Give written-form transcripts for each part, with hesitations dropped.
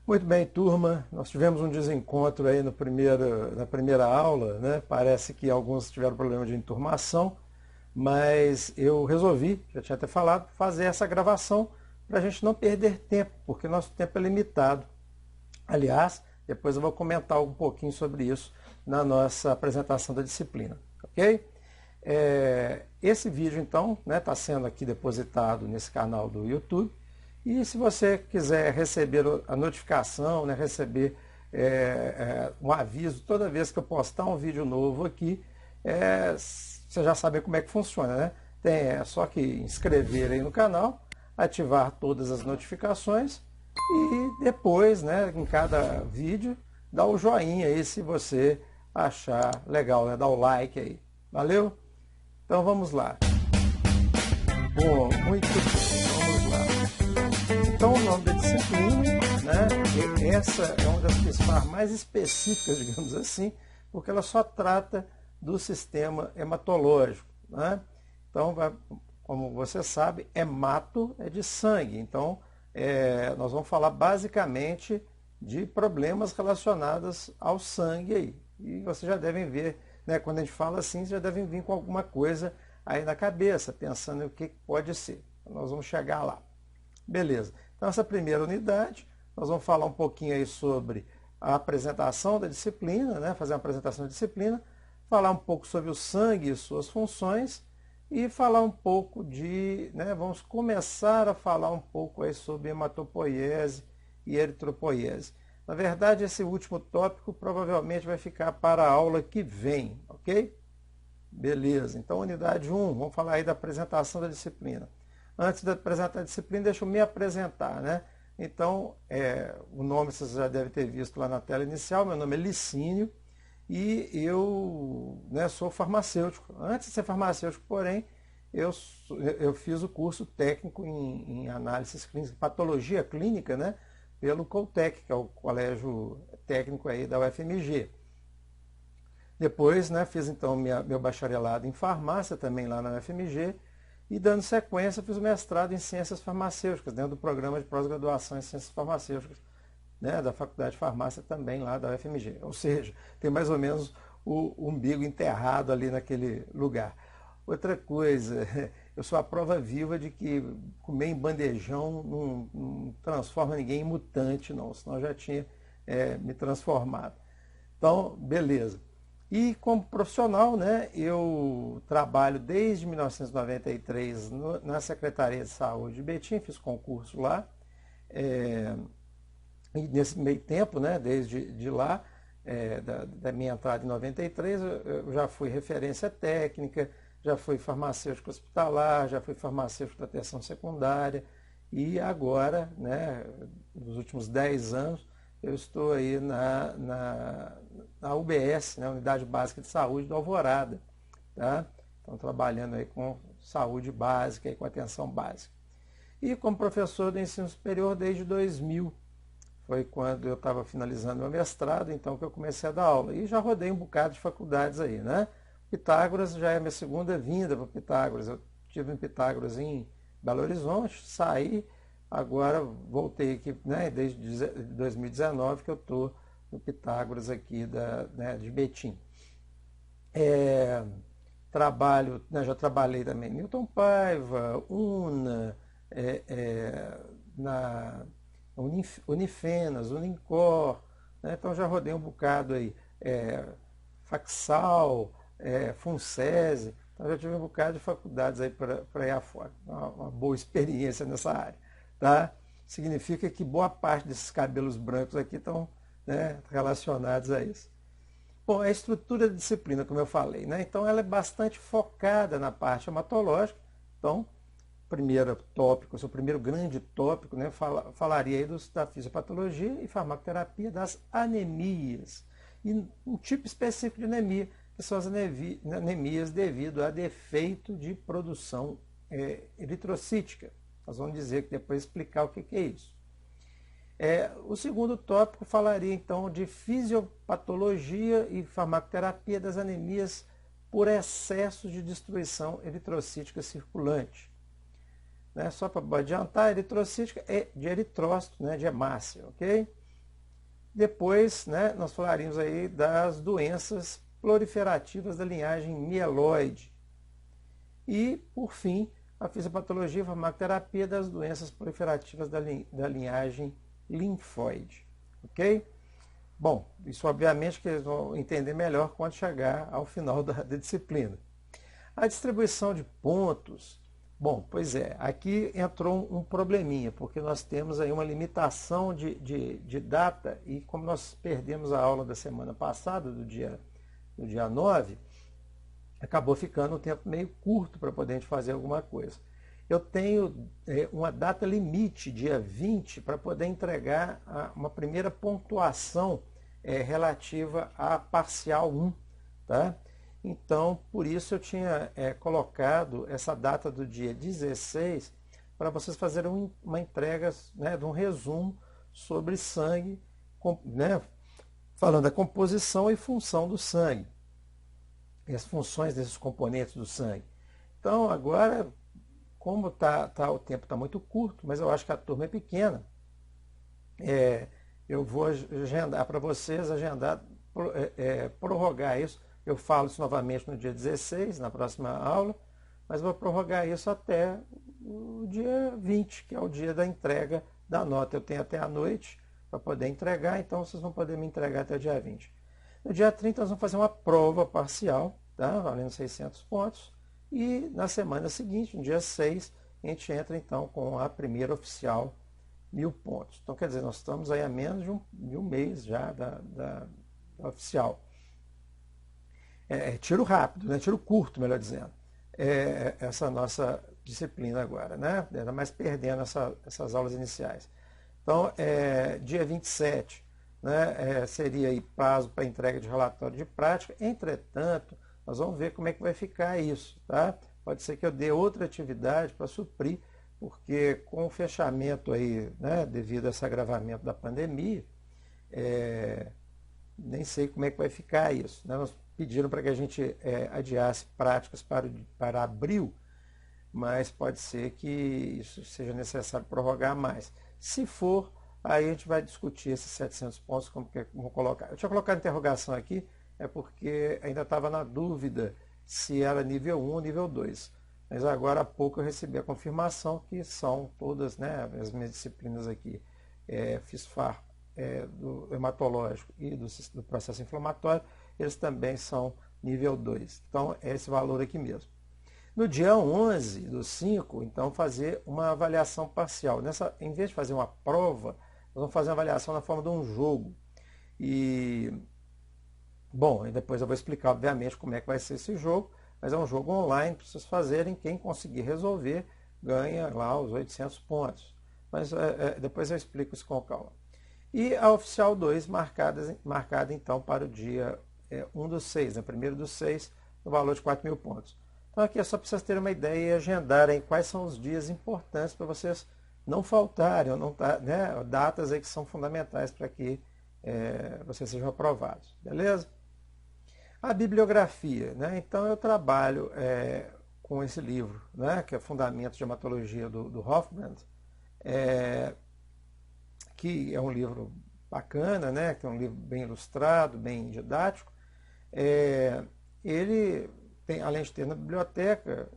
Muito bem, turma. Nós tivemos um desencontro aí na primeira aula, né? Parece que alguns tiveram problema de enturmação, mas eu resolvi, já tinha até falado, fazer essa gravação para a gente não perder tempo, porque nosso tempo é limitado. Aliás, depois eu vou comentar um pouquinho sobre isso na nossa apresentação da disciplina, ok? Esse vídeo, então, está sendo aqui depositado nesse canal do YouTube. E se você quiser receber a notificação, receber um aviso toda vez que eu postar um vídeo novo aqui, você já sabe como é que funciona, né? É só que inscrever aí no canal, ativar todas as notificações e depois, em cada vídeo, dar o joinha aí se você achar legal, né? Dá o like aí. Valeu? Então vamos lá. Bom, muito bem, vamos lá. Então o nome da disciplina, essa é uma das principais mais específicas, digamos assim, porque ela só trata do sistema hematológico, né? Então, como você sabe, hemato é de sangue, então nós vamos falar basicamente de problemas relacionados ao sangue aí. E vocês já devem ver, quando a gente fala assim, vocês já devem vir com alguma coisa aí na cabeça, pensando o que pode ser. Então, nós vamos chegar lá. Beleza. Então, essa primeira unidade, nós vamos falar um pouquinho aí sobre a apresentação da disciplina, fazer uma apresentação da disciplina, falar um pouco sobre o sangue e suas funções e falar um pouco vamos começar a falar um pouco aí sobre hematopoiese e eritropoiese. Na verdade, esse último tópico provavelmente vai ficar para a aula que vem, ok? Beleza. Então, unidade 1, vamos falar aí da apresentação da disciplina. Antes de apresentar a disciplina, deixa eu me apresentar, Então, o nome vocês já devem ter visto lá na tela inicial, meu nome é Licínio e eu sou farmacêutico. Antes de ser farmacêutico, porém, eu fiz o curso técnico em análises clínicas, patologia clínica, pelo Coltec, que é o colégio técnico aí da UFMG. Depois, fiz então meu bacharelado em farmácia também lá na UFMG, e dando sequência, fiz o mestrado em Ciências Farmacêuticas, dentro do programa de pós-graduação em Ciências Farmacêuticas, da Faculdade de Farmácia também lá da UFMG. Ou seja, tem mais ou menos o umbigo enterrado ali naquele lugar. Outra coisa, eu sou a prova viva de que comer em bandejão não transforma ninguém em mutante, não, senão eu já tinha me transformado. Então, beleza. E como profissional, eu trabalho desde 1993 na Secretaria de Saúde de Betim, fiz concurso lá. E nesse meio tempo, desde lá, da minha entrada em 93, eu já fui referência técnica, já fui farmacêutico hospitalar, já fui farmacêutico da atenção secundária. E agora, nos últimos 10 anos, eu estou aí na UBS, Unidade Básica de Saúde do Alvorada. Tá? Então, trabalhando aí com saúde básica e com atenção básica. E como professor do ensino superior desde 2000. Foi quando eu estava finalizando meu mestrado, então que eu comecei a dar aula. E já rodei um bocado de faculdades aí, Pitágoras já é a minha segunda vinda para Pitágoras. Eu estive em Pitágoras em Belo Horizonte, saí. Agora voltei aqui, desde 2019 que eu estou no Pitágoras aqui de Betim. Trabalho, já trabalhei também em Newton Paiva, UNA, na Unifenas, Unincor, então já rodei um bocado aí, Facsal, Funsese, então já tive um bocado de faculdades aí para ir afora, uma boa experiência nessa área. Tá? Significa que boa parte desses cabelos brancos aqui estão relacionados a isso. Bom, a estrutura da disciplina, como eu falei, então ela é bastante focada na parte hematológica. Então, primeiro tópico, o seu primeiro grande tópico, falaria aí da fisiopatologia e farmacoterapia das anemias. E um tipo específico de anemia, que são as anemias devido a defeito de produção eritrocítica. Nós vamos dizer que depois explicar o que é isso. O segundo tópico falaria então de fisiopatologia e farmacoterapia das anemias por excesso de destruição eritrocítica circulante. Só para adiantar, eritrocítica é de eritrócito, de hemácia, ok? Depois, né, nós falaríamos aí das doenças proliferativas da linhagem mieloide. E, por fim, a fisiopatologia e farmacoterapia das doenças proliferativas da linhagem linfóide. Ok? Bom, isso obviamente que eles vão entender melhor quando chegar ao final da disciplina. A distribuição de pontos, bom, pois é, aqui entrou um probleminha, porque nós temos aí uma limitação de data e como nós perdemos a aula da semana passada, do dia 9, acabou ficando um tempo meio curto para poder a gente fazer alguma coisa. Eu tenho uma data limite, dia 20, para poder entregar uma primeira pontuação relativa à parcial 1, tá? Então, por isso eu tinha colocado essa data do dia 16 para vocês fazerem uma entrega, né, de um resumo sobre sangue, né, falando da composição e função do sangue, e as funções desses componentes do sangue. Então, agora, como o tempo está muito curto, mas eu acho que a turma é pequena, eu vou agendar para vocês, prorrogar isso. Eu falo isso novamente no dia 16, na próxima aula, mas vou prorrogar isso até o dia 20, que é o dia da entrega da nota. Eu tenho até a noite para poder entregar, então vocês vão poder me entregar até o dia 20. No dia 30 nós vamos fazer uma prova parcial, tá? Valendo 600 pontos, e na semana seguinte, no dia 6, a gente entra então com a primeira oficial, 1000 pontos. Então, quer dizer, nós estamos aí a menos de um mês já da oficial. Tiro rápido, né? Tiro curto, melhor dizendo, essa nossa disciplina agora, né? Ainda mais perdendo essas aulas iniciais. Então, dia 27, né, seria aí prazo para entrega de relatório de prática. Entretanto, nós vamos ver como é que vai ficar isso, tá? Pode ser que eu dê outra atividade para suprir, porque com o fechamento aí, né, devido a esse agravamento da pandemia, nem sei como é que vai ficar isso, né? Nós pediram para que a gente adiasse práticas para abril, mas pode ser que isso seja necessário prorrogar mais. Se for, aí a gente vai discutir esses 700 pontos, como que vou colocar. Eu tinha colocado interrogação aqui, porque ainda estava na dúvida se era nível 1 ou nível 2. Mas agora há pouco eu recebi a confirmação que são todas, né, as minhas disciplinas aqui, FISFAR, do hematológico e do processo inflamatório, eles também são nível 2. Então, é esse valor aqui mesmo. No dia 11 do 5, então, fazer uma avaliação parcial. Em vez de fazer uma prova, nós vamos fazer uma avaliação na forma de um jogo. E, bom, e depois eu vou explicar, obviamente, como é que vai ser esse jogo, mas é um jogo online para vocês fazerem. Quem conseguir resolver ganha lá os 800 pontos. Mas depois eu explico isso com calma. E a oficial 2 marcada então para o dia 1 do 6, né, 1º do 6, no valor de 4.000 pontos. Então aqui é só para vocês terem uma ideia e agendarem quais são os dias importantes para vocês não faltarem, ou não, né, datas aí que são fundamentais para que vocês sejam aprovados. Beleza? A bibliografia, né? Então eu trabalho com esse livro, né, que é Fundamentos de Hematologia do Hofbrand, que é um livro bacana, né, que é um livro bem ilustrado, bem didático. Ele tem, além de ter na biblioteca,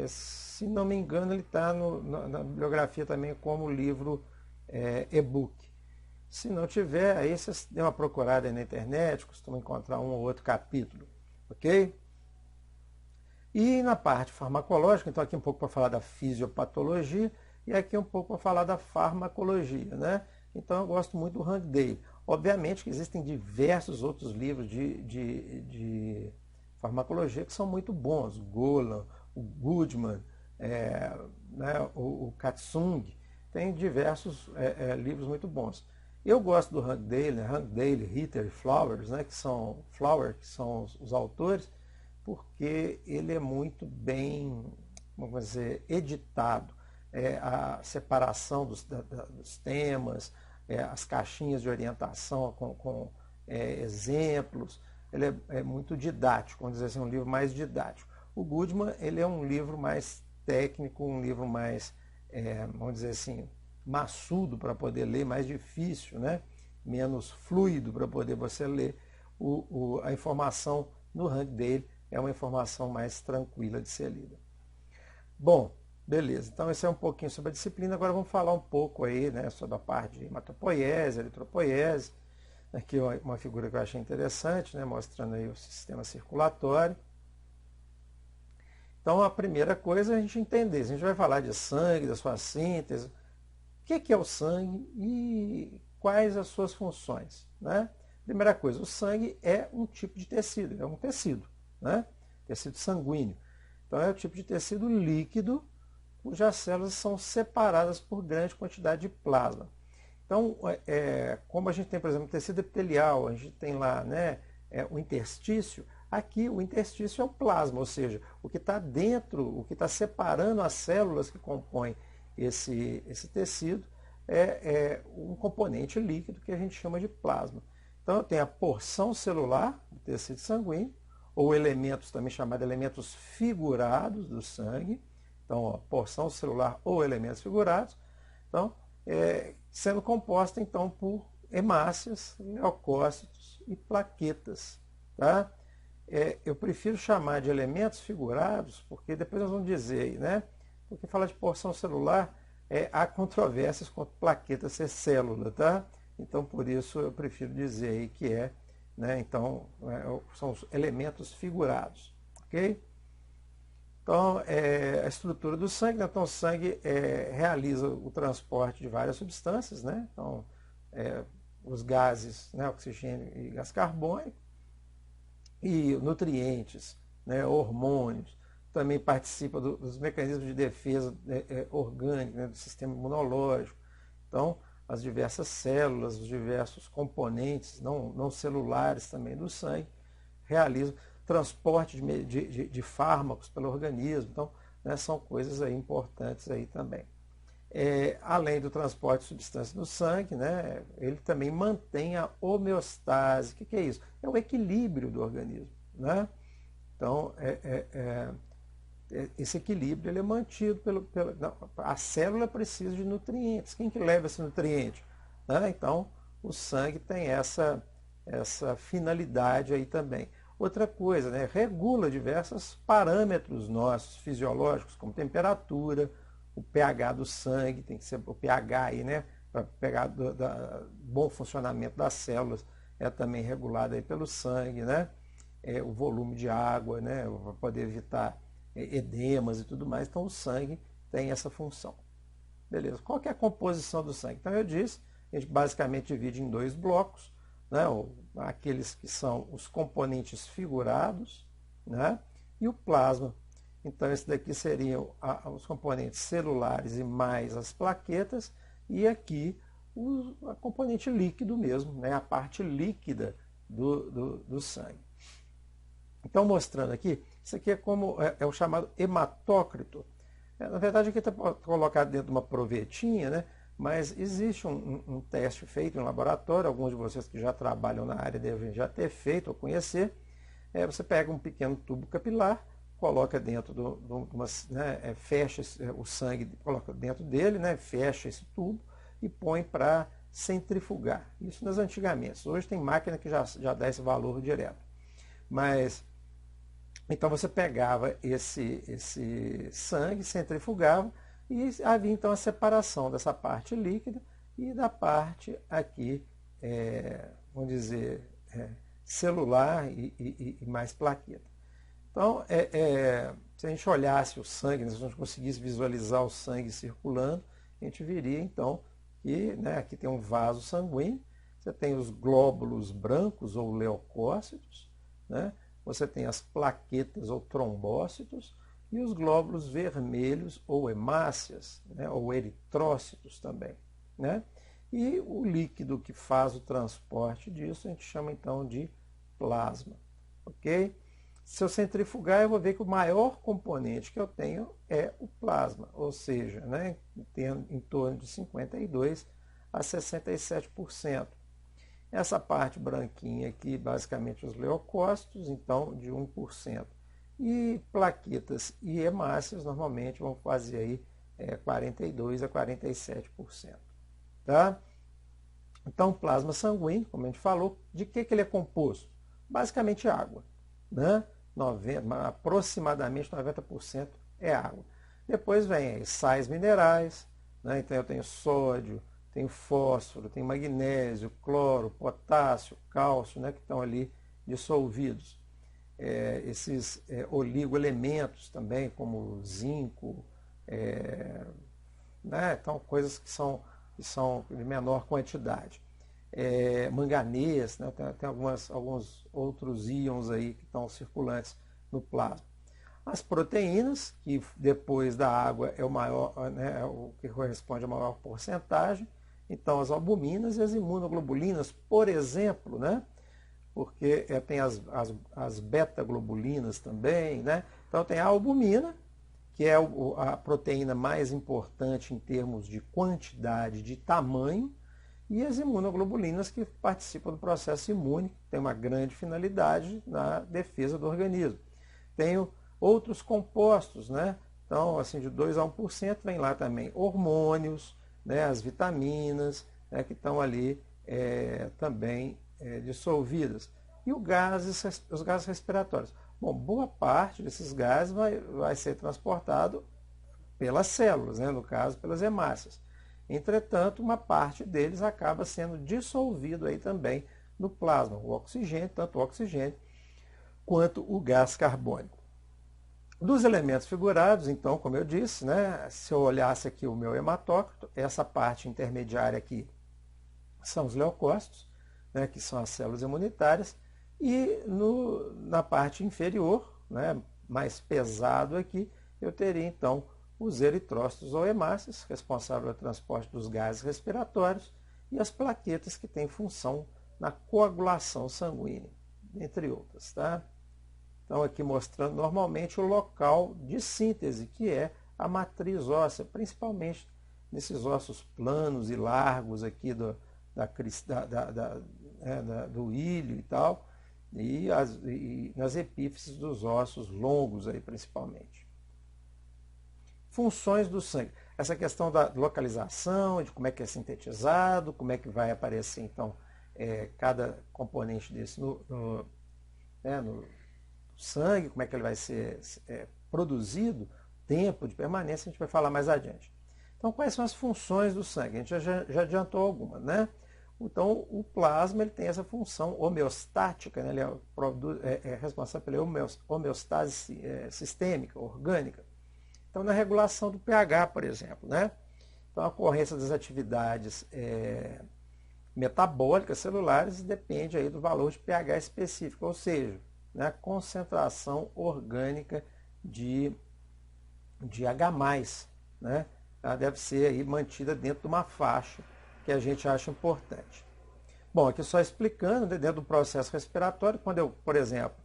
se não me engano, ele está na bibliografia também como livro e-book. Se não tiver, aí vocês dêem uma procurada aí na internet, costumam encontrar um ou outro capítulo, ok? E na parte farmacológica, então aqui um pouco para falar da fisiopatologia e aqui um pouco para falar da farmacologia, né? Então eu gosto muito do Rangdale. Obviamente que existem diversos outros livros de farmacologia que são muito bons. O Golan, o Goodman, né, o Katsung, tem diversos livros muito bons. Eu gosto do Rangdale, né, Rangdale, Ritter e Flowers, né, que são os autores, porque ele é muito bem, vamos dizer, editado. A separação dos temas, as caixinhas de orientação com exemplos, ele é muito didático, vamos dizer assim, um livro mais didático. O Goodman, ele é um livro mais técnico, um livro mais, vamos dizer assim, maçudo para poder ler, mais difícil, né? menos fluido para poder você ler a informação no ranking dele, é uma informação mais tranquila de ser lida. Bom, beleza, então esse é um pouquinho sobre a disciplina, agora vamos falar um pouco aí, né, sobre a parte de hematopoiese, eritropoiese, aqui uma figura que eu achei interessante, né, mostrando aí o sistema circulatório. Então a primeira coisa é a gente entender, a gente vai falar de sangue, da sua síntese, o que é o sangue e quais as suas funções, né? Primeira coisa, o sangue é um tipo de tecido, é um tecido, né? Tecido sanguíneo. Então é o tipo de tecido líquido cujas células são separadas por grande quantidade de plasma. Então, como a gente tem, por exemplo, tecido epitelial, a gente tem lá, né, o interstício, aqui o interstício é o plasma, ou seja, o que está dentro, o que está separando as células que compõem esse tecido é um componente líquido que a gente chama de plasma. Então eu tenho a porção celular do tecido sanguíneo, ou elementos também chamados elementos figurados do sangue. Então, ó, porção celular ou elementos figurados. Então, sendo composta então por hemácias, leucócitos e plaquetas. Tá? Eu prefiro chamar de elementos figurados, porque depois nós vamos dizer aí, né? Porque falar de porção celular, há controvérsias quanto plaqueta ser célula, tá? Então, por isso, eu prefiro dizer aí que né? Então, são os elementos figurados, ok? Então, a estrutura do sangue, né? Então, o sangue realiza o transporte de várias substâncias, né? Então, os gases, né? Oxigênio e gás carbônico, e nutrientes, né? Hormônios, também participa dos mecanismos de defesa orgânica, né? Do sistema imunológico. Então, as diversas células, os diversos componentes não celulares também do sangue realizam transporte de fármacos pelo organismo. Então, né, são coisas aí importantes aí também. Além do transporte de substâncias no sangue, né, ele também mantém a homeostase. O que é isso? É o equilíbrio do organismo. Né? Então, esse equilíbrio ele é mantido a célula precisa de nutrientes. Quem que leva esse nutriente? Né? Então, o sangue tem essa finalidade aí também. Outra coisa, né? Regula diversos parâmetros nossos fisiológicos, como temperatura, o pH do sangue, tem que ser o pH aí, né? Para pegar do bom funcionamento das células, é também regulado aí pelo sangue, né? O volume de água, né? Para poder evitar edemas e tudo mais. Então o sangue tem essa função. Beleza. Qual que é a composição do sangue? Então eu disse, a gente basicamente divide em dois blocos, né? Aqueles que são os componentes figurados, né? E o plasma. Então esse daqui seriam os componentes celulares e mais as plaquetas, e aqui o componente líquido mesmo, né? A parte líquida do sangue. Então mostrando aqui, isso aqui é o chamado hematócrito. Na verdade aqui está colocado dentro de uma provetinha, né? Mas existe um teste feito em laboratório, alguns de vocês que já trabalham na área devem já ter feito ou conhecer. Você pega um pequeno tubo capilar, coloca dentro né, fecha o sangue, coloca dentro dele, né, fecha esse tubo e põe para centrifugar. Isso nas antigamente. Hoje tem máquina que já dá esse valor direto. Mas então você pegava esse sangue, centrifugava, e havia então a separação dessa parte líquida e da parte aqui, vamos dizer, celular e mais plaqueta. Então, se a gente olhasse o sangue, se a gente conseguisse visualizar o sangue circulando, a gente viria então que, né, aqui tem um vaso sanguíneo, você tem os glóbulos brancos ou leucócitos, né? Você tem as plaquetas ou trombócitos e os glóbulos vermelhos ou hemácias, né, ou eritrócitos também. Né? E o líquido que faz o transporte disso a gente chama então de plasma. Ok? Se eu centrifugar, eu vou ver que o maior componente que eu tenho é o plasma, ou seja, né, tem em torno de 52% a 67%. Essa parte branquinha aqui, basicamente os leucócitos, então de 1%. E plaquetas e hemácias normalmente vão fazer aí 42% a 47%. Tá? Então, o plasma sanguíneo, como a gente falou, de que ele é composto? Basicamente água, né? Aproximadamente 90% é água. Depois vem aí sais minerais, né? Então eu tenho sódio, tenho fósforo, tenho magnésio, cloro, potássio, cálcio, né? Que estão ali dissolvidos. Esses oligoelementos também, como zinco, né? Então coisas que são de menor quantidade. Manganês, né? Tem alguns outros íons aí que estão circulantes no plasma. As proteínas, que depois da água é o maior, né, o que corresponde à maior porcentagem. Então, as albuminas e as imunoglobulinas, por exemplo, né? Porque tem as beta-globulinas também, né? Então, tem a albumina, que é a proteína mais importante em termos de quantidade, de tamanho, e as imunoglobulinas, que participam do processo imune, que tem uma grande finalidade na defesa do organismo. Tenho outros compostos, né? Então, assim, de 2 a 1% vem lá também hormônios, né? As vitaminas, né? Que estão ali também dissolvidas. E os gases respiratórios. Bom, boa parte desses gases vai ser transportado pelas células, né? No caso, pelas hemácias. Entretanto, uma parte deles acaba sendo dissolvido aí também no plasma, o oxigênio, tanto o oxigênio quanto o gás carbônico. Dos elementos figurados, então, como eu disse, né, se eu olhasse aqui o meu hematócrito, essa parte intermediária aqui são os leucócitos, né, que são as células imunitárias, e na parte inferior, né, mais pesado aqui, eu teria então os eritrócitos ou hemácias, responsáveis pelo transporte dos gases respiratórios, e as plaquetas, que têm função na coagulação sanguínea, entre outras. Tá? Então, aqui mostrando normalmente o local de síntese, que é a matriz óssea, principalmente nesses ossos planos e largos aqui do ilho e tal, e nas epífises dos ossos longos aí principalmente. Funções do sangue. Essa questão da localização, de como é que é sintetizado, como é que vai aparecer então cada componente desse no sangue, como é que ele vai ser produzido, tempo de permanência, a gente vai falar mais adiante. Então, quais são as funções do sangue? A gente já adiantou algumas, né? Então, o plasma ele tem essa função homeostática, né? Ele é responsável pela homeostase sistêmica, orgânica. Então, na regulação do pH, por exemplo, né? Então, a ocorrência das atividades metabólicas celulares depende aí do valor de pH específico, ou seja, né, concentração orgânica de H+, né? Ela deve ser aí mantida dentro de uma faixa que a gente acha importante. Bom, aqui só explicando, dentro do processo respiratório, quando eu, por exemplo,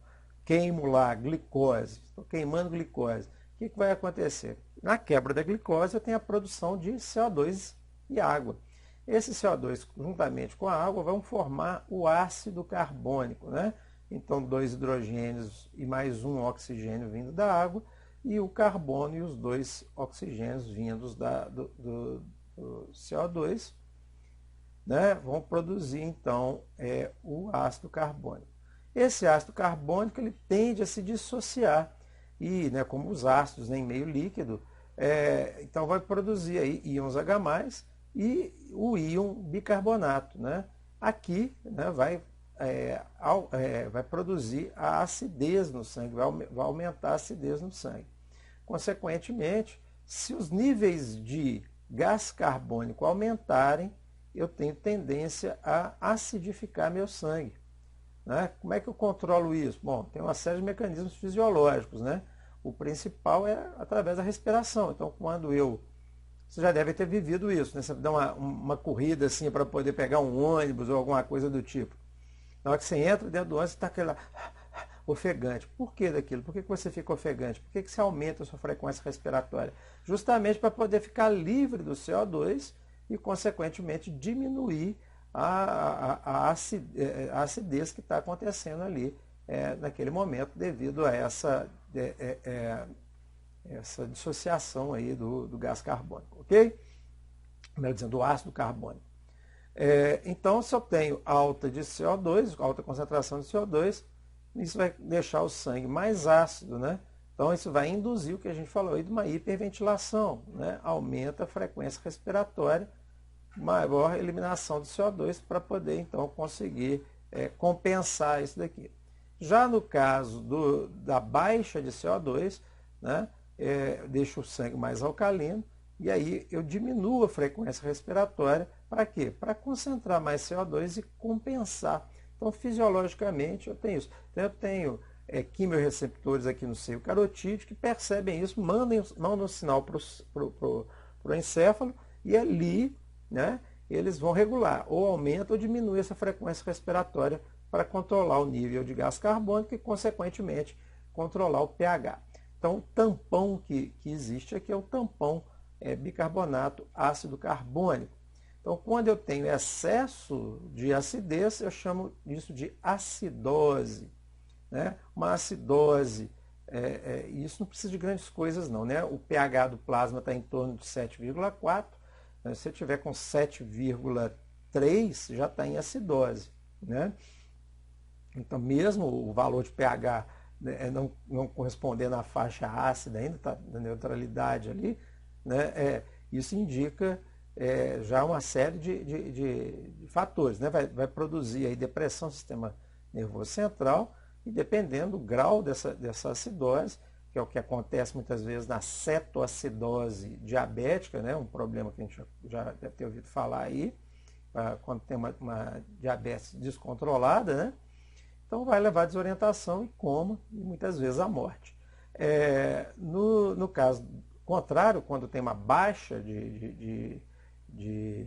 queimo lá glicose, estou queimando glicose, o que vai acontecer? Na quebra da glicose eu tenho a produção de CO2 e água. Esse CO2, juntamente com a água, vão formar o ácido carbônico, né? Então, 2 hidrogênios e mais um oxigênio vindo da água, e o carbono e os 2 oxigênios vindos do CO2, né, vão produzir, então, o ácido carbônico. Esse ácido carbônico ele tende a se dissociar, e, né, como os ácidos em meio líquido, então vai produzir aí íons H+, e o íon bicarbonato. Né? Aqui, né, vai produzir a acidez no sangue, vai aumentar a acidez no sangue. Consequentemente, se os níveis de gás carbônico aumentarem, eu tenho tendência a acidificar meu sangue. Né? Como é que eu controlo isso? Bom, tem uma série de mecanismos fisiológicos. Né? O principal é através da respiração. Então, você já deve ter vivido isso, né? Você dá uma corrida assim para poder pegar um ônibus ou alguma coisa do tipo. Na hora que você entra dentro do ônibus, você está aquele lá, ofegante. Por que daquilo? Por que você fica ofegante? Por que você aumenta a sua frequência respiratória? Justamente para poder ficar livre do CO2 e, consequentemente, diminuir a acidez que está acontecendo ali naquele momento devido a essa dissociação aí do gás carbônico, ok? Melhor dizendo, do ácido carbônico. Então, se eu tenho alta de CO2, alta concentração de CO2, isso vai deixar o sangue mais ácido, né? Então, isso vai induzir o que a gente falou aí de uma hiperventilação, né? Aumenta a frequência respiratória, maior eliminação de CO2 para poder, então, conseguir compensar isso daqui. Já no caso da baixa de CO2, né? Deixa o sangue mais alcalino, e aí eu diminuo a frequência respiratória. Para quê? Para concentrar mais CO2 e compensar. Então, fisiologicamente, eu tenho isso. Então, eu tenho quimiorreceptores aqui no seio carotídeo que percebem isso, mandam um sinal para o encéfalo, e ali, né, eles vão regular, ou aumenta ou diminui essa frequência respiratória para controlar o nível de gás carbônico e, consequentemente, controlar o pH. Então, o tampão que existe aqui é o tampão bicarbonato ácido carbônico. Então, quando eu tenho excesso de acidez, eu chamo isso de acidose, né? Uma acidose, isso não precisa de grandes coisas não, né? O pH do plasma está em torno de 7,4, né? Se você tiver com 7,3, já está em acidose, né? Então, mesmo o valor de pH não correspondendo à faixa ácida ainda, está na neutralidade ali, né? Isso indica já uma série de fatores, né? Vai produzir aí depressão do sistema nervoso central, e dependendo do grau dessa acidose, que é o que acontece muitas vezes na cetoacidose diabética, né? Um problema que a gente já deve ter ouvido falar aí, quando tem uma diabetes descontrolada, né? Então vai levar a desorientação e coma, e muitas vezes a morte. No caso contrário, quando tem uma baixa de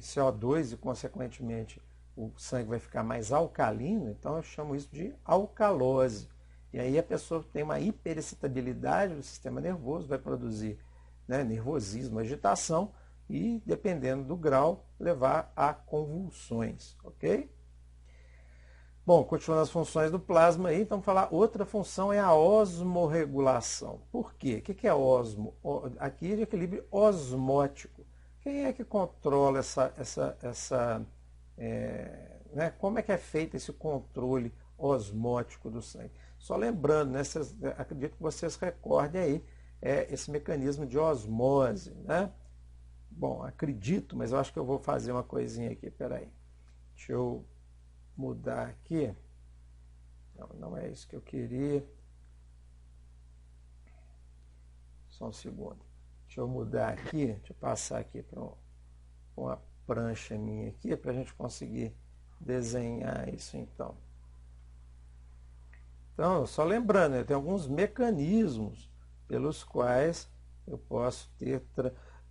CO2 e, consequentemente, o sangue vai ficar mais alcalino, então eu chamo isso de alcalose. E aí a pessoa tem uma hiperexcitabilidade do sistema nervoso, vai produzir, né, nervosismo, agitação e, dependendo do grau, levar a convulsões, ok? Bom, continuando as funções do plasma aí, então falar outra função é a osmorregulação. Por quê? O que é osmo? Aqui é de equilíbrio osmótico. Quem é que controla né, como é que é feito esse controle osmótico do sangue? Só lembrando, né, acredito que vocês recordem aí esse mecanismo de osmose, né? Bom, acredito, mas eu acho que eu vou fazer uma coisinha aqui, peraí. Deixa eu mudar aqui. Não é isso que eu queria. Só um segundo. Deixa eu mudar aqui, deixa eu passar aqui para uma prancha minha aqui, para a gente conseguir desenhar isso então. Então, só lembrando, tem alguns mecanismos pelos quais eu posso ter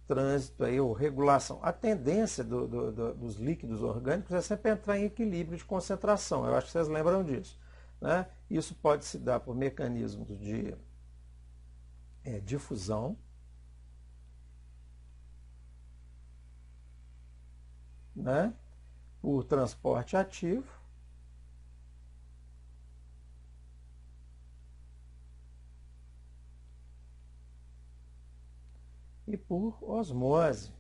trânsito aí, ou regulação. A tendência dos líquidos orgânicos é sempre entrar em equilíbrio de concentração. Eu acho que vocês lembram disso, né? Isso pode se dar por mecanismos de difusão, né? Por transporte ativo, e por osmose.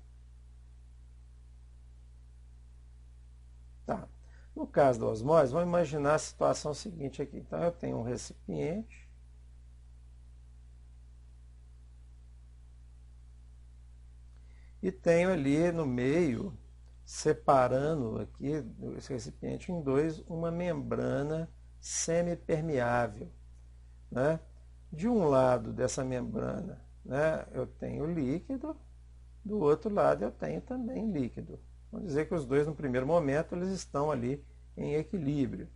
Tá. No caso da osmose, vamos imaginar a situação seguinte aqui. Então, eu tenho um recipiente e tenho ali no meio, separando aqui esse recipiente em dois, uma membrana semipermeável, né? De um lado dessa membrana, né, eu tenho líquido, do outro lado eu tenho também líquido. Vamos dizer que os dois, no primeiro momento, eles estão ali em equilíbrio.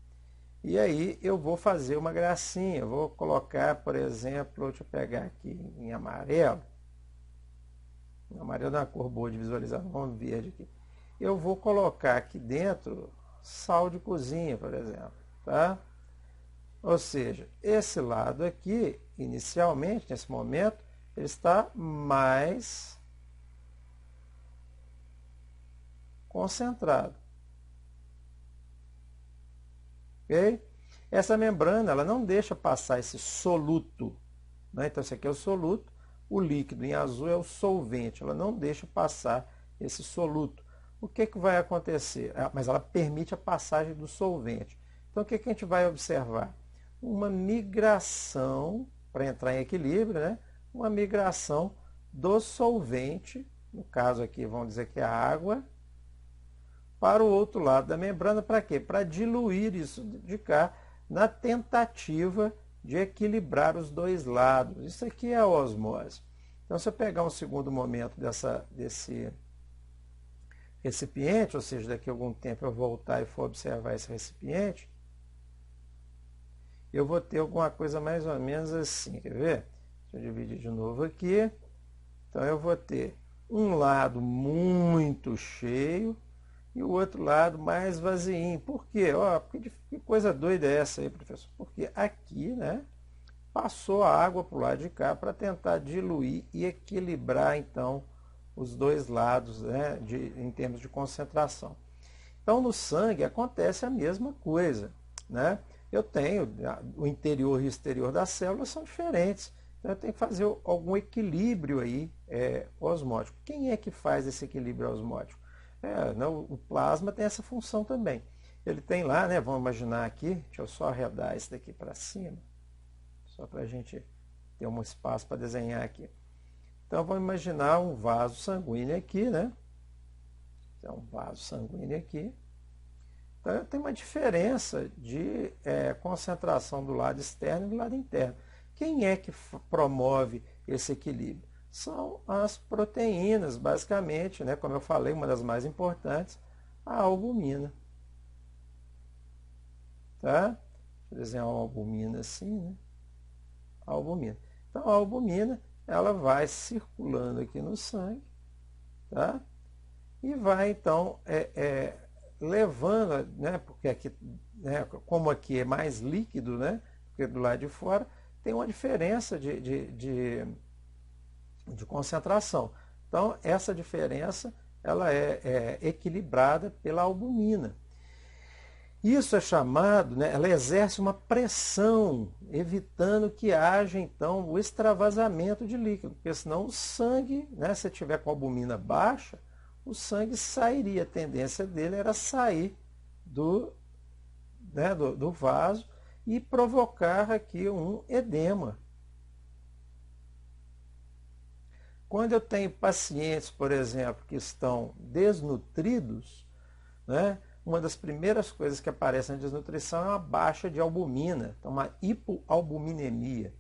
E aí eu vou fazer uma gracinha, eu vou colocar, por exemplo, deixa eu pegar aqui em amarelo. O amarelo é uma cor boa de visualizar, vamos verde aqui. Eu vou colocar aqui dentro sal de cozinha, por exemplo, tá? Ou seja, esse lado aqui, inicialmente, nesse momento, ele está mais concentrado. Ok? Essa membrana, ela não deixa passar esse soluto, né? Então, esse aqui é o soluto, o líquido em azul é o solvente, ela não deixa passar esse soluto. o que vai acontecer? Mas ela permite a passagem do solvente. Então, o que a gente vai observar? Uma migração, para entrar em equilíbrio, né? Uma migração do solvente, no caso aqui, vamos dizer que é a água, para o outro lado da membrana, para quê? Para diluir isso de cá, na tentativa de equilibrar os dois lados. Isso aqui é a osmose. Então, se eu pegar um segundo momento desse recipiente, ou seja, daqui a algum tempo eu voltar e for observar esse recipiente, eu vou ter alguma coisa mais ou menos assim, quer ver? Deixa eu dividir de novo aqui. Então eu vou ter um lado muito cheio e o outro lado mais vazio. Por quê? Que coisa doida é essa aí, professor? Porque aqui, né, passou a água para o lado de cá para tentar diluir e equilibrar, então, os dois lados, né, em termos de concentração. Então, no sangue acontece a mesma coisa, né? Eu tenho, o interior e o exterior das células são diferentes. Então, eu tenho que fazer algum equilíbrio aí osmótico. Quem é que faz esse equilíbrio osmótico? Não, o plasma tem essa função também. Ele tem lá, né? Vamos imaginar aqui, deixa eu só arredar isso daqui para cima, só para a gente ter um espaço para desenhar aqui. Então, vamos imaginar um vaso sanguíneo aqui, né? Então, um vaso sanguíneo aqui. Então, tem uma diferença de concentração do lado externo e do lado interno. Quem é que promove esse equilíbrio? São as proteínas, basicamente, né? Como eu falei, uma das mais importantes, a albumina. Tá? Deixa eu desenhar uma albumina assim, né? A albumina. Então, a albumina, ela vai circulando aqui no sangue, tá? E vai, então, levando, né, porque aqui, né, como aqui é mais líquido, né, porque do lado de fora, tem uma diferença de concentração. Então, essa diferença ela é equilibrada pela albumina. Isso é chamado, né, ela exerce uma pressão, evitando que haja, então, o extravasamento de líquido, porque senão o sangue, né, se tiver com a albumina baixa, o sangue sairia, a tendência dele era sair do vaso e provocar aqui um edema. Quando eu tenho pacientes, por exemplo, que estão desnutridos, né, uma das primeiras coisas que aparece na desnutrição é uma baixa de albumina, então uma hipoalbuminemia.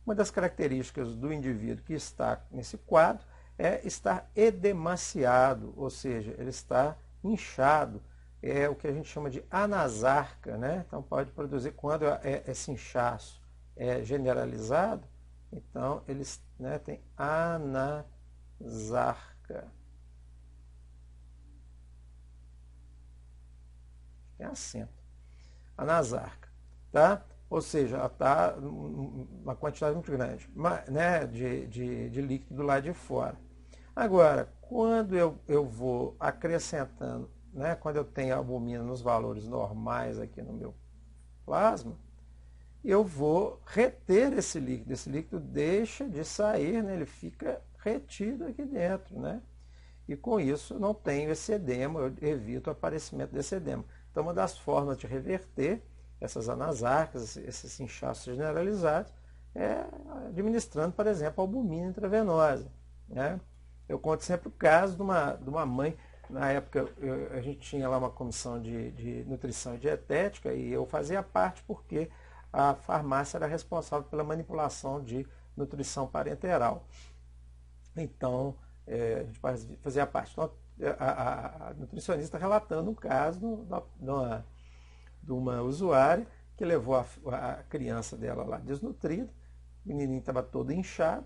Uma das características do indivíduo que está nesse quadro é estar edemaciado, ou seja, ele está inchado, é o que a gente chama de anasarca, né? Então pode produzir, quando esse inchaço é generalizado, então eles, né, têm anasarca. Tem acento. Anasarca, tá? Ou seja, ela está uma quantidade muito grande, né, de líquido do lado de fora. Agora, quando eu vou acrescentando, né, quando eu tenho albumina nos valores normais aqui no meu plasma, eu vou reter esse líquido. Esse líquido deixa de sair, né, ele fica retido aqui dentro, né? E com isso não tenho esse edema, eu evito o aparecimento desse edema. Então, uma das formas de reverter essas anasarcas, esses inchaços generalizados, é administrando, por exemplo, albumina intravenosa, né? Eu conto sempre o caso de uma mãe, na época a gente tinha lá uma comissão de nutrição e dietética e eu fazia parte porque a farmácia era responsável pela manipulação de nutrição parenteral. Então, a gente fazia parte. Então, a nutricionista relatando um caso de uma usuária que levou a criança dela lá desnutrida, o menininho estava todo inchado,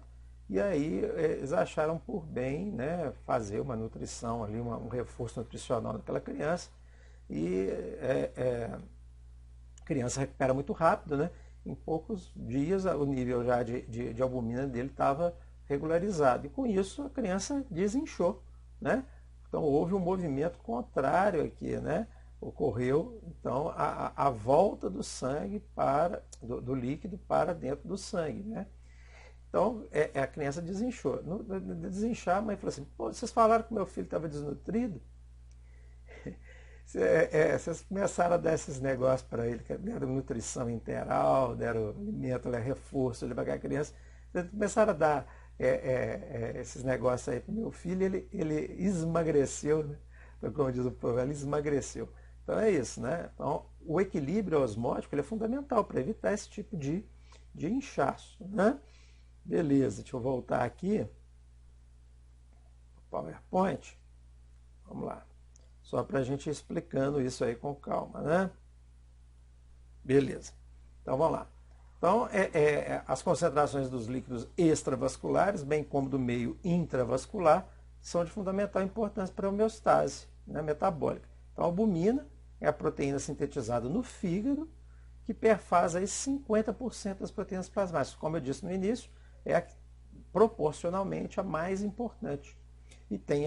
e aí eles acharam por bem, né, fazer uma nutrição ali, um reforço nutricional naquela criança, e a criança recupera muito rápido, né? Em poucos dias o nível já de albumina dele estava regularizado, e com isso a criança desinchou, né? Então houve um movimento contrário aqui, né? Ocorreu então a volta do sangue do líquido para dentro do sangue, né? Então a criança desinchou. No desinchar, a mãe falou assim: pô, vocês falaram que meu filho estava desnutrido? Vocês começaram a dar esses negócios para ele, que deram nutrição integral, deram alimento, reforço para a criança. Vocês começaram a dar esses negócios aí para o meu filho, ele esmagreceu, né? Então, como diz o povo, ele esmagreceu. Então é isso, né? Então, o equilíbrio osmótico ele é fundamental para evitar esse tipo de inchaço, né? Beleza, deixa eu voltar aqui. PowerPoint. Vamos lá. Só para a gente ir explicando isso aí com calma, né? Beleza. Então vamos lá. Então, as concentrações dos líquidos extravasculares, bem como do meio intravascular, são de fundamental importância para a homeostase, né, metabólica. Então, a albumina é a proteína sintetizada no fígado, que perfaz aí 50% das proteínas plasmáticas. Como eu disse no início, proporcionalmente a mais importante. E tem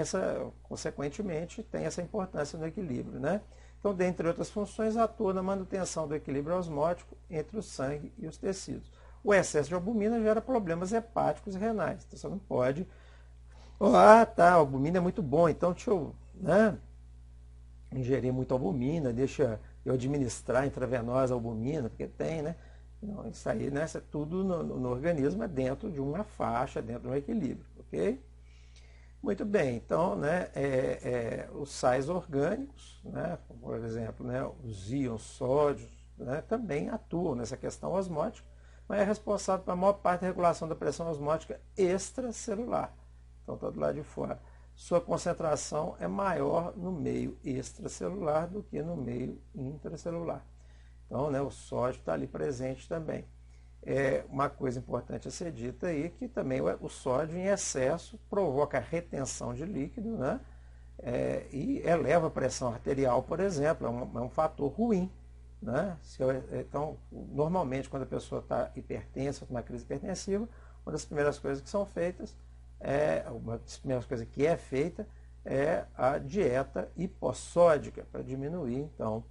consequentemente, tem essa importância no equilíbrio, né? Então, dentre outras funções, atua na manutenção do equilíbrio osmótico entre o sangue e os tecidos. O excesso de albumina gera problemas hepáticos e renais. Então, você não pode... tá, a albumina é muito bom, então deixa eu, né, ingerir muita albumina, deixa eu administrar intravenosa albumina, porque tem, né? Não, isso aí, né, isso é tudo no organismo, é dentro de uma faixa, dentro de um equilíbrio, ok? Muito bem, então, né, os sais orgânicos, né, por exemplo, né, os íons sódio, né, também atuam nessa questão osmótica, mas é responsável pela maior parte da regulação da pressão osmótica extracelular. Então, está do lado de fora. Sua concentração é maior no meio extracelular do que no meio intracelular. Então, né, o sódio está ali presente também. Uma coisa importante a ser dita aí, que também o sódio em excesso provoca retenção de líquido, né? E eleva a pressão arterial, por exemplo, é um fator ruim, né? Então, normalmente, quando a pessoa está hipertensa, com uma crise hipertensiva, uma das primeiras coisas que são feitas, uma das primeiras coisas que é feita é a dieta hipossódica, para diminuir, então,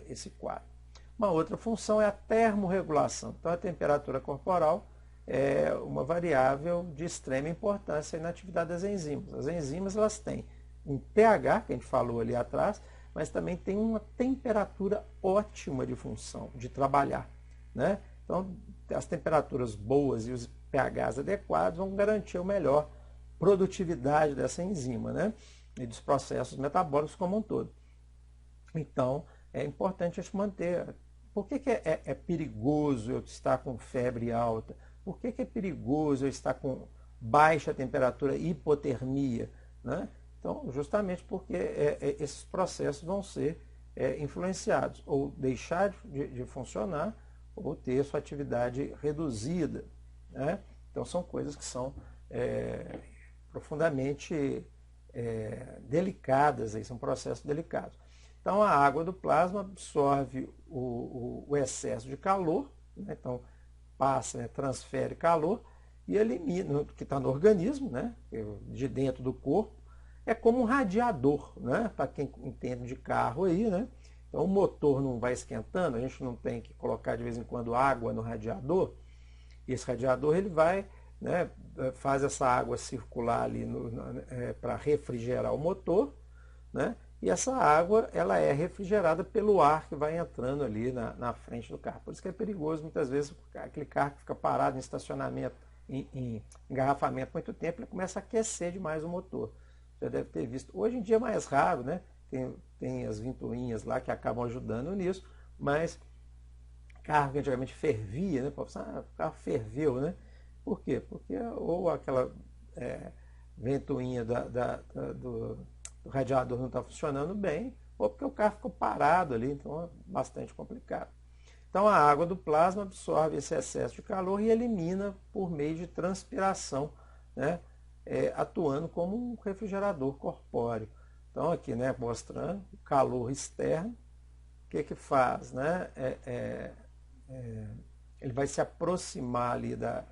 esse quadro. Uma outra função é a termorregulação. Então, a temperatura corporal é uma variável de extrema importância na atividade das enzimas. As enzimas elas têm um pH, que a gente falou ali atrás, mas também tem uma temperatura ótima de função, de trabalhar, né? Então, as temperaturas boas e os pHs adequados vão garantir a melhor produtividade dessa enzima, né? E dos processos metabólicos como um todo. Então, é importante a gente manter. Por que é perigoso eu estar com febre alta? Por que é perigoso eu estar com baixa temperatura, hipotermia, né? Então, justamente porque esses processos vão ser influenciados, ou deixar de funcionar, ou ter sua atividade reduzida, né? Então, são coisas que são profundamente delicadas, aí, são processos delicados. Então, a água do plasma absorve o excesso de calor, né? Então, passa, né, transfere calor e elimina, que está no organismo, né, de dentro do corpo. É como um radiador, né, para quem entende de carro aí, né? Então, o motor não vai esquentando, a gente não tem que colocar de vez em quando água no radiador. E esse radiador ele vai, né, faz essa água circular ali para refrigerar o motor, né? E essa água ela é refrigerada pelo ar que vai entrando ali na frente do carro. Por isso que é perigoso, muitas vezes, aquele carro que fica parado em estacionamento, em engarrafamento muito tempo, ele começa a aquecer demais o motor. Já deve ter visto. Hoje em dia é mais raro, né? Tem as ventoinhas lá que acabam ajudando nisso, mas carro que antigamente fervia, né? O carro ferveu, né? Por quê? Porque ou aquela ventoinha do radiador não está funcionando bem, ou porque o carro ficou parado ali, então é bastante complicado. Então a água do plasma absorve esse excesso de calor e elimina por meio de transpiração, né, atuando como um refrigerador corpóreo. Então aqui, né, mostrando o calor externo, o que faz? Né? Ele vai se aproximar ali né,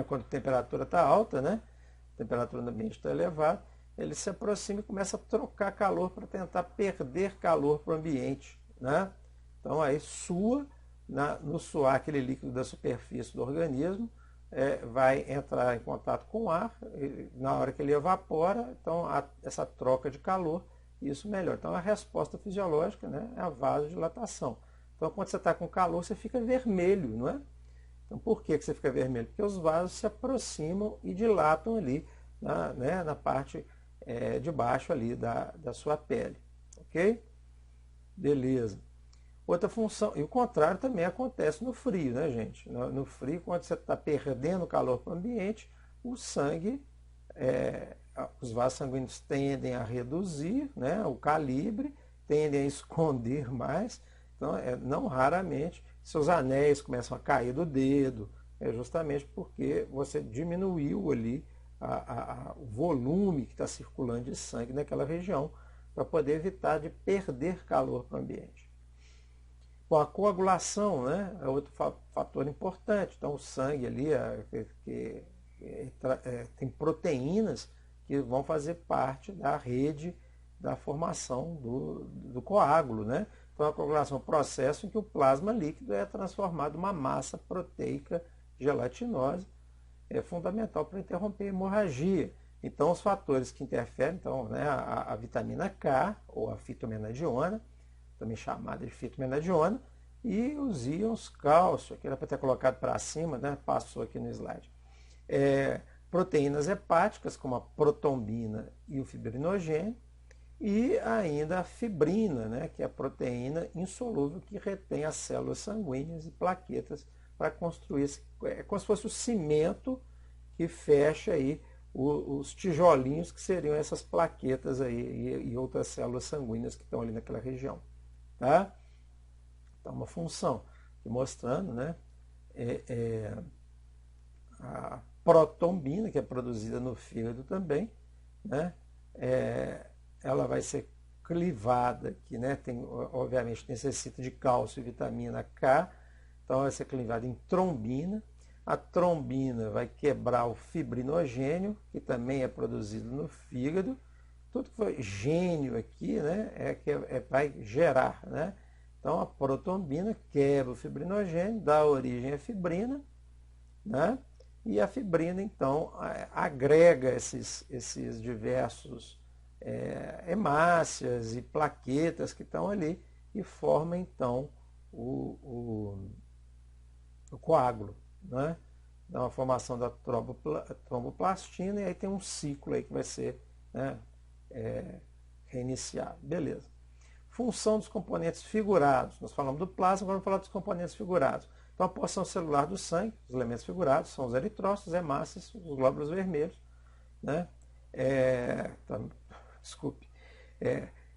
quando a temperatura está alta, né? A temperatura do ambiente está elevada, ele se aproxima e começa a trocar calor para tentar perder calor para o ambiente, né? Então aí sua, no suar aquele líquido da superfície do organismo, vai entrar em contato com o ar, na hora que ele evapora, então essa troca de calor isso melhora. Então a resposta fisiológica, né, é a vasodilatação. Então quando você está com calor, você fica vermelho, não é? Então por que você fica vermelho? Porque os vasos se aproximam e dilatam ali na parte de baixo ali da sua pele. Ok? Beleza. Outra função, e o contrário também acontece no frio, né, gente? No frio, quando você está perdendo calor para o ambiente, o sangue, os vasos sanguíneos tendem a reduzir, né, o calibre, tendem a esconder mais. Então, não raramente, seus anéis começam a cair do dedo, justamente porque você diminuiu ali o volume que está circulando de sangue naquela região, para poder evitar de perder calor para o ambiente. Bom, a coagulação, né, é outro fator importante. Então, o sangue ali tem proteínas que vão fazer parte da rede da formação do coágulo, né? Então, a coagulação é um processo em que o plasma líquido é transformado em uma massa proteica gelatinosa, é fundamental para interromper a hemorragia. Então, os fatores que interferem, então, né, a vitamina K, ou a fitomenadiona, também chamada de fitomenadiona, e os íons cálcio, que era para ter colocado para cima, né, passou aqui no slide. Proteínas hepáticas, como a protombina e o fibrinogênio, e ainda a fibrina, né, que é a proteína insolúvel que retém as células sanguíneas e plaquetas para construir, como se fosse o cimento que fecha aí os tijolinhos que seriam essas plaquetas aí e outras células sanguíneas que estão ali naquela região. Tá? Então, uma função mostrando, né, a protombina, que é produzida no fígado também, né, ela vai ser clivada, que, né, obviamente necessita de cálcio e vitamina K, então vai ser clivada em trombina. A trombina vai quebrar o fibrinogênio, que também é produzido no fígado. Tudo que foi gênio aqui, né, vai gerar, né? Então a protombina quebra o fibrinogênio, dá origem à fibrina, né? E a fibrina então agrega esses diversos hemácias e plaquetas que estão ali e forma então o coágulo, né? Dá uma formação da tromboplastina e aí tem um ciclo aí que vai ser, né, reiniciado. Beleza. Função dos componentes figurados. Nós falamos do plasma, agora vamos falar dos componentes figurados. Então, a porção celular do sangue, os elementos figurados, são os eritrócitos, hemácias, os glóbulos vermelhos, né?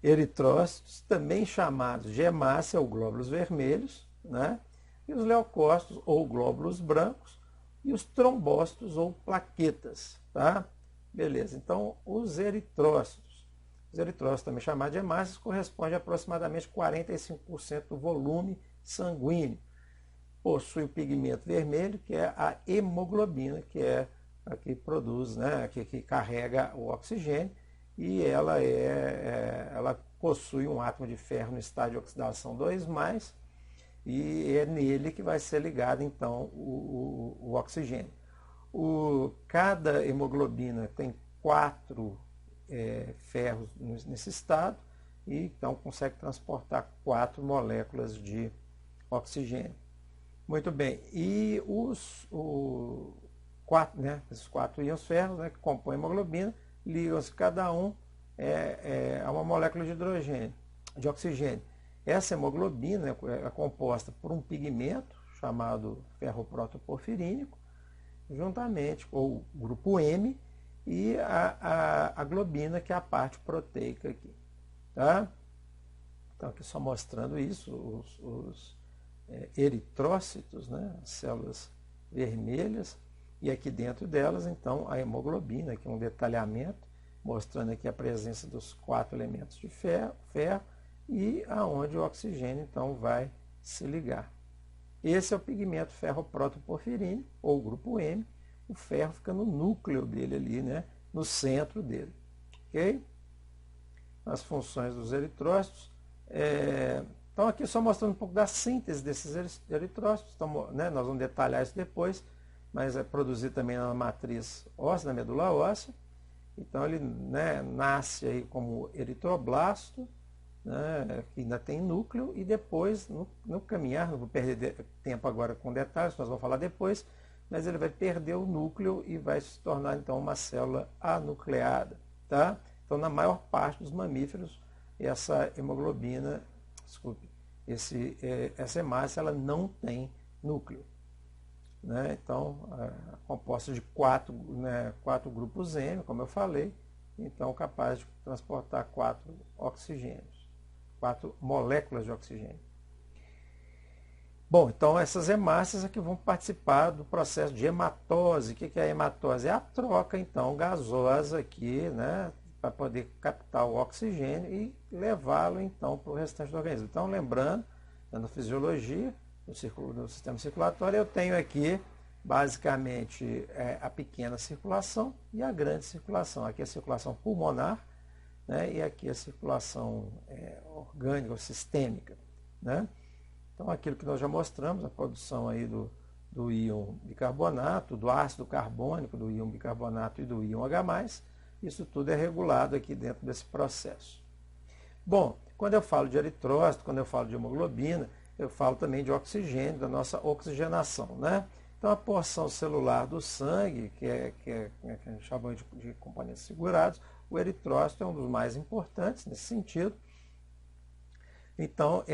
Eritrócitos, também chamados de hemácia ou glóbulos vermelhos, né? E os leucócitos ou glóbulos brancos e os trombócitos ou plaquetas, tá? Beleza, então os eritrócitos também chamados de hemácias, correspondem a aproximadamente 45% do volume sanguíneo. Possui o pigmento vermelho, que é a hemoglobina, que é a que produz, né, que carrega o oxigênio, e ela possui um átomo de ferro no estágio de oxidação 2+, e é nele que vai ser ligado então o oxigênio. Cada hemoglobina tem 4 ferros nesse estado, e então consegue transportar 4 moléculas de oxigênio. Muito bem, e esses 4 íons ferros, né, que compõem a hemoglobina, ligam-se cada um a uma molécula de hidrogênio, de oxigênio. Essa hemoglobina é composta por um pigmento chamado ferroprotoporfirínico, juntamente com o grupo M e a globina, que é a parte proteica aqui. Tá? Então, aqui só mostrando isso, os eritrócitos, né, as células vermelhas, e aqui dentro delas, então, a hemoglobina, que é um detalhamento, mostrando aqui a presença dos 4 elementos de ferro e aonde o oxigênio, então, vai se ligar. Esse é o pigmento ferroprotoporfirínico, ou grupo M. O ferro fica no núcleo dele ali, né, no centro dele. Ok? As funções dos eritrócitos. Então, aqui só mostrando um pouco da síntese desses eritrócitos. Então, né, nós vamos detalhar isso depois, mas é produzido também na matriz óssea, na medula óssea. Então ele, né, nasce aí como eritroblasto, né, que ainda tem núcleo, e depois, no caminhar, não vou perder tempo agora com detalhes, nós vamos falar depois, mas ele vai perder o núcleo e vai se tornar então uma célula anucleada. Tá? Então, na maior parte dos mamíferos, essa hemoglobina, desculpe, essa hemácia, ela não tem núcleo. Né? Então, composta de quatro grupos M, como eu falei, então capaz de transportar 4 oxigênios, 4 moléculas de oxigênio. Bom, então essas hemácias aqui vão participar do processo de hematose. O que é a hematose? É a troca, então, gasosa aqui, né, para poder captar o oxigênio e levá-lo, então, para o restante do organismo. Então, lembrando, na fisiologia, no sistema circulatório, eu tenho aqui, basicamente, a pequena circulação e a grande circulação. Aqui a circulação pulmonar, né, e aqui a circulação orgânica ou sistêmica, né? Então, aquilo que nós já mostramos, a produção aí do íon bicarbonato, do ácido carbônico, do íon bicarbonato e do íon H+, isso tudo é regulado aqui dentro desse processo. Bom, quando eu falo de eritrócito, quando eu falo de hemoglobina, eu falo também de oxigênio, da nossa oxigenação, né? Então, a porção celular do sangue, que a gente chama de componentes segurados, o eritrócito é um dos mais importantes nesse sentido. Então,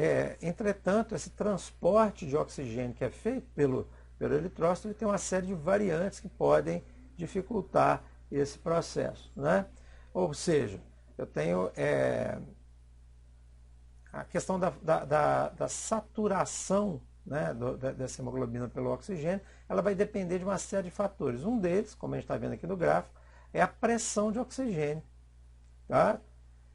entretanto, esse transporte de oxigênio que é feito pelo eritrócito, ele tem uma série de variantes que podem dificultar esse processo, né? Ou seja, eu tenho a questão da saturação, né, dessa hemoglobina pelo oxigênio, ela vai depender de uma série de fatores. Um deles, como a gente está vendo aqui no gráfico, é a pressão de oxigênio. Tá?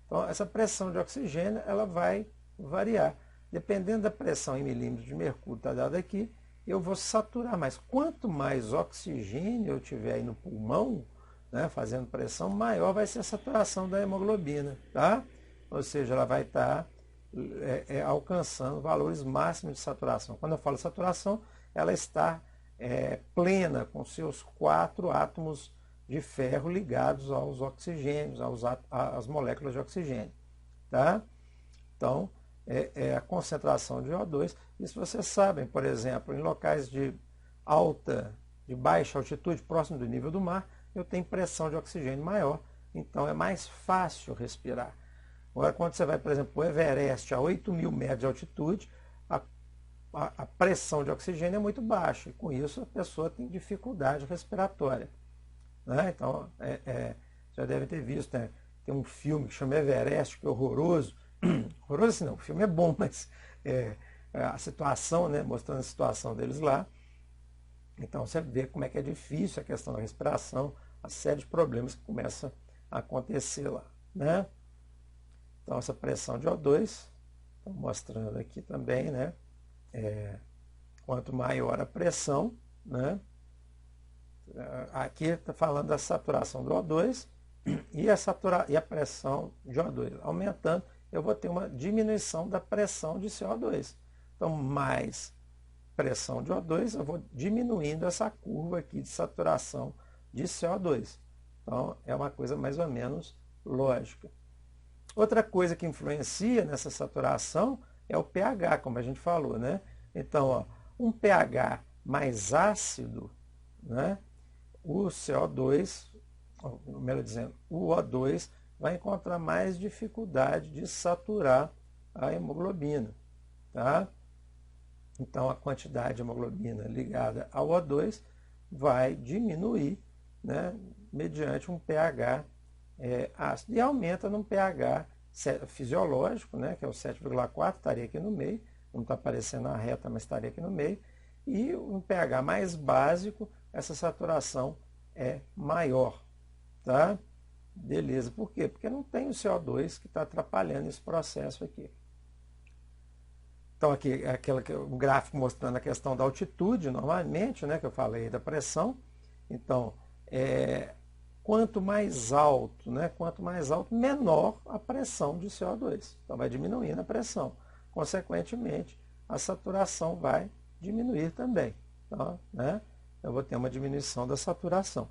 Então, essa pressão de oxigênio ela vai variar. Dependendo da pressão em milímetros de mercúrio está dada aqui, eu vou saturar mais. Quanto mais oxigênio eu tiver aí no pulmão, né, fazendo pressão, maior vai ser a saturação da hemoglobina. Tá? Ou seja, ela vai estar alcançando valores máximos de saturação. Quando eu falo saturação, ela está plena, com seus 4 átomos de ferro ligados aos oxigênios, às moléculas de oxigênio. Tá? Então, a concentração de O2. Isso vocês sabem, por exemplo, em locais de baixa altitude, próximo do nível do mar, eu tenho pressão de oxigênio maior, então é mais fácil respirar. Agora, quando você vai, por exemplo, para o Everest, a 8.000 metros de altitude, a pressão de oxigênio é muito baixa, e com isso a pessoa tem dificuldade respiratória. Né? Então, já deve ter visto, né? Tem um filme que chama Everest, que é horroroso. Horroroso assim não, o filme é bom, mas a situação, né? Mostrando a situação deles lá. Então você vê como é que é difícil a questão da respiração, a série de problemas que começa a acontecer lá. Né? Então essa pressão de O2, estou mostrando aqui também, né? Quanto maior a pressão, né? Aqui está falando da saturação do O2 e a pressão de O2. Aumentando, eu vou ter uma diminuição da pressão de CO2. Então, mais pressão de O2, eu vou diminuindo essa curva aqui de saturação de CO2. Então, é uma coisa mais ou menos lógica. Outra coisa que influencia nessa saturação é o pH, como a gente falou, né? Então, ó, um pH mais ácido, né? O CO2, ou melhor dizendo, o O2 vai encontrar mais dificuldade de saturar a hemoglobina. Tá? Então, a quantidade de hemoglobina ligada ao O2 vai diminuir, né, mediante um pH ácido. E aumenta num pH fisiológico, né, que é o 7,4, estaria aqui no meio, não está aparecendo na reta, mas estaria aqui no meio. E um pH mais básico, essa saturação é maior. Tá? Beleza. Por quê? Porque não tem o CO2 que está atrapalhando esse processo aqui. Então, aqui é um gráfico mostrando a questão da altitude, normalmente, né, que eu falei da pressão. Então, quanto mais alto, né, menor a pressão de CO2. Então, vai diminuindo a pressão. Consequentemente, a saturação vai diminuir também. Então, né, eu vou ter uma diminuição da saturação.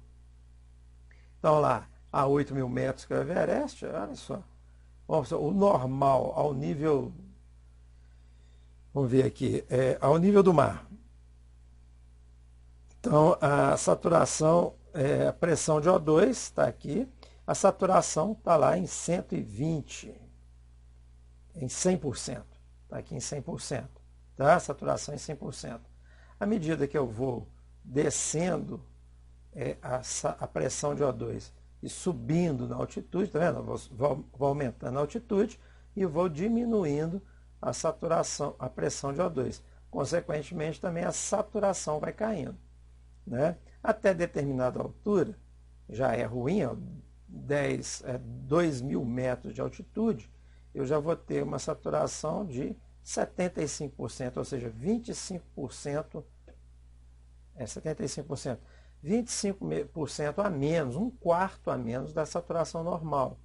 Então, lá, a 8.000 metros que é o Everest, olha só. Bom, o normal ao nível, vamos ver aqui, ao nível do mar. Então, a saturação, a pressão de O2 está aqui, a saturação está lá em 120, em 100%, está aqui em 100%, tá? A saturação em 100%. À medida que eu vou descendo a pressão de O2 e subindo na altitude, tá vendo? Vou aumentando a altitude e vou diminuindo a saturação, a pressão de O2. Consequentemente, também a saturação vai caindo, né? Até determinada altura, já é ruim, 2.000 metros de altitude, eu já vou ter uma saturação de 75%, ou seja, 25%, 75%, 25% a menos, um quarto a menos da saturação normal.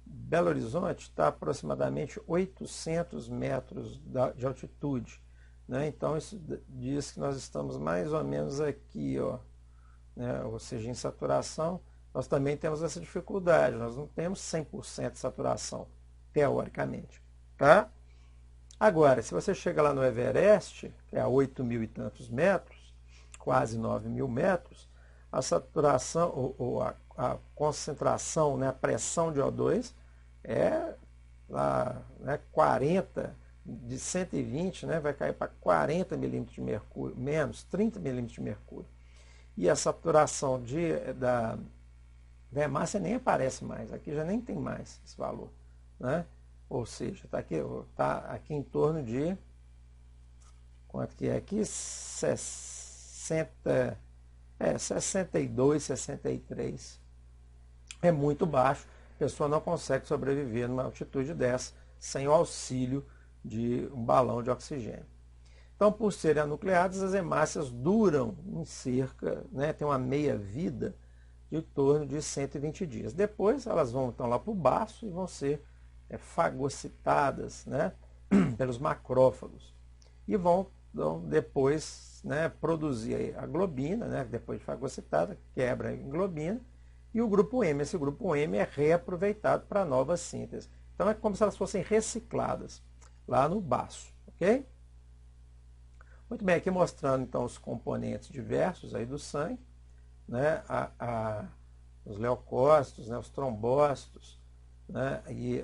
Belo Horizonte está aproximadamente 800 metros de altitude, né? Então isso diz que nós estamos mais ou menos aqui, ó, né? Ou seja, em saturação, nós também temos essa dificuldade, nós não temos 100% de saturação, teoricamente, tá? Agora, se você chega lá no Everest, que é a 8.000 e tantos metros, quase 9.000 metros, a saturação, ou a concentração, né, a pressão de O2 é lá, né, 40, de 120, né, vai cair para 40 milímetros de mercúrio, menos 30 milímetros de mercúrio. E a saturação da hemácia nem aparece mais, aqui já nem tem mais esse valor, né? Ou seja, está aqui em torno de, quanto que é aqui? 62, 63. É muito baixo, a pessoa não consegue sobreviver numa altitude dessa sem o auxílio de um balão de oxigênio. Então, por serem anucleadas, as hemácias duram em cerca, né, tem uma meia-vida de em torno de 120 dias. Depois elas vão então lá para o baço e vão ser fagocitadas, né, pelos macrófagos. E vão então, depois, né, produzir a globina, né, depois de fagocitada, quebra em globina, e o grupo M. Esse grupo M é reaproveitado para nova síntese. Então é como se elas fossem recicladas lá no baço, ok? Muito bem, aqui mostrando então os componentes diversos aí do sangue, né, os leucócitos, né, os trombócitos, né, e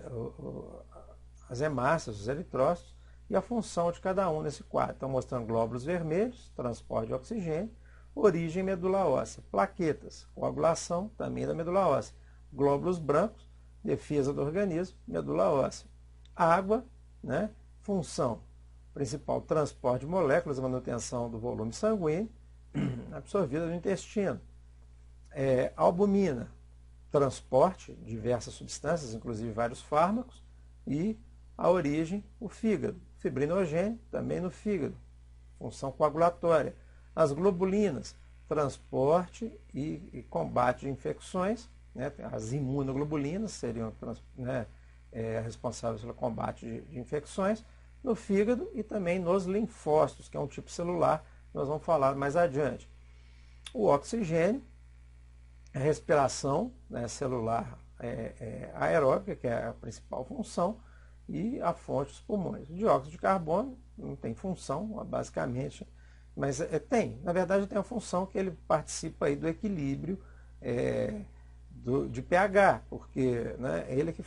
as hemácias, os eritrócitos, e a função de cada um nesse quadro. Estão mostrando glóbulos vermelhos, transporte de oxigênio, origem medula óssea, plaquetas, coagulação também da medula óssea, glóbulos brancos, defesa do organismo, medula óssea, água, né, função principal, transporte de moléculas, manutenção do volume sanguíneo, absorvida do intestino, albumina, transporte de diversas substâncias, inclusive vários fármacos, e a origem, o fígado, fibrinogênio, também no fígado, função coagulatória. As globulinas, transporte e combate de infecções, né? As imunoglobulinas seriam, né, responsáveis pelo combate de infecções, no fígado e também nos linfócitos, que é um tipo celular, que nós vamos falar mais adiante. O oxigênio, a respiração, né, celular aeróbica, que é a principal função, e a fonte dos pulmões. O dióxido de carbono não tem função, basicamente, mas na verdade tem a função que ele participa aí do equilíbrio de pH, porque, né, ele que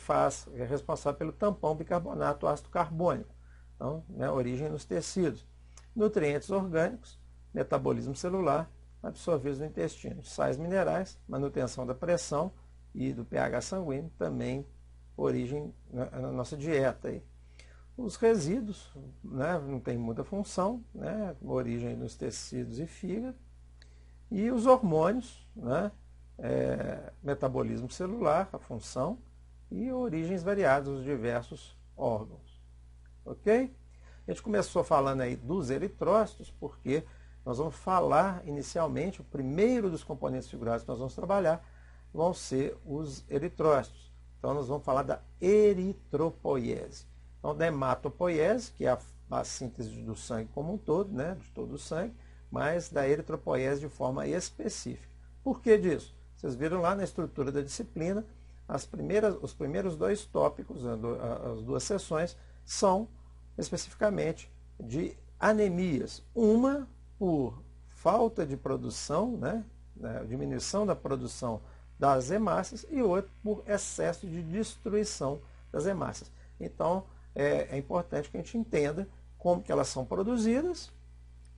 é responsável pelo tampão bicarbonato ácido carbônico, então, né, origem nos tecidos. Nutrientes orgânicos, metabolismo celular, absorvidos no intestino. Sais minerais, manutenção da pressão e do pH sanguíneo, também origem na nossa dieta. Aí. Os resíduos, né, não tem muita função, né, origem nos tecidos e fígado. E os hormônios, né, metabolismo celular, a função, e origens variadas dos diversos órgãos. Ok? A gente começou falando aí dos eritrócitos, porque nós vamos falar inicialmente, o primeiro dos componentes figurados que nós vamos trabalhar vão ser os eritrócitos. Então, nós vamos falar da eritropoiese. Então, da hematopoiese, que é a síntese do sangue como um todo, né, de todo o sangue, mas da eritropoiese de forma específica. Por que disso? Vocês viram lá na estrutura da disciplina, os primeiros dois tópicos, as duas sessões, são especificamente de anemias. Uma por falta de produção, né, diminuição da produção das hemácias, e outra por excesso de destruição das hemácias. Então, é importante que a gente entenda como que elas são produzidas,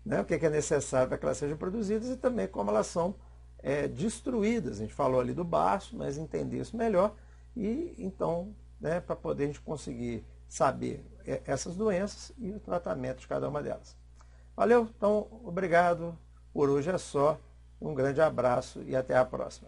né, o que é necessário para que elas sejam produzidas e também como elas são destruídas. A gente falou ali do baço, mas entender isso melhor e então, né, para poder a gente conseguir saber essas doenças e o tratamento de cada uma delas. Valeu, então obrigado, por hoje é só, um grande abraço e até a próxima.